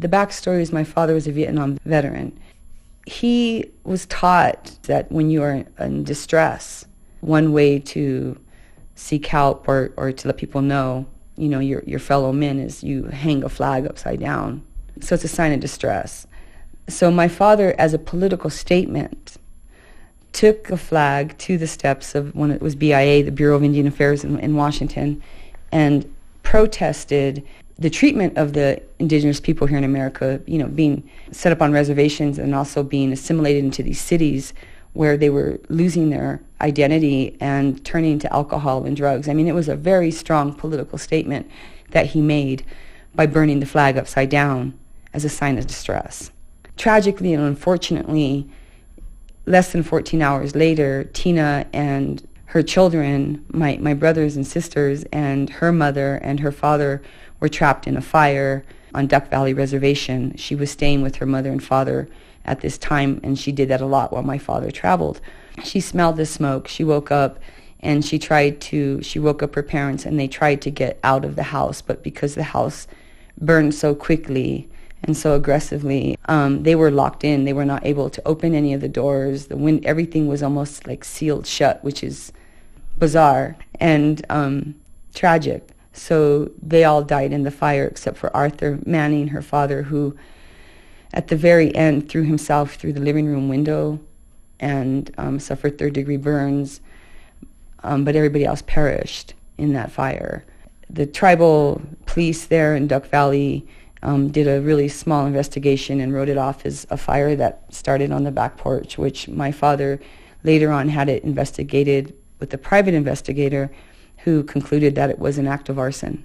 The backstory is my father was a Vietnam veteran. He was taught that when you are in distress, one way to seek help or to let people know, your fellow men is you hang a flag upside down. So it's a sign of distress. So my father, as a political statement, took a flag to the steps of when it was BIA, the Bureau of Indian Affairs in Washington, and protested the treatment of the indigenous people here in America, being set up on reservations and also being assimilated into these cities where they were losing their identity and turning to alcohol and drugs. I mean, it was a very strong political statement that he made by burning the flag upside down as a sign of distress. Tragically and unfortunately, less than 14 hours later, Tina and her children, my brothers and sisters, and her mother and her father were trapped in a fire on Duck Valley Reservation. She was staying with her mother and father at this time, and she did that a lot while my father traveled. She smelled the smoke. She woke up, and she woke up her parents, and they tried to get out of the house, but because the house burned so quickly and so aggressively, they were locked in. They were not able to open any of the doors. Everything was almost like sealed shut, which is bizarre and tragic. So they all died in the fire except for Arthur Manning, her father, who at the very end threw himself through the living room window and suffered third-degree burns, but everybody else perished in that fire. The tribal police there in Duck Valley did a really small investigation and wrote it off as a fire that started on the back porch, which my father later on had it investigated with a private investigator who concluded that it was an act of arson.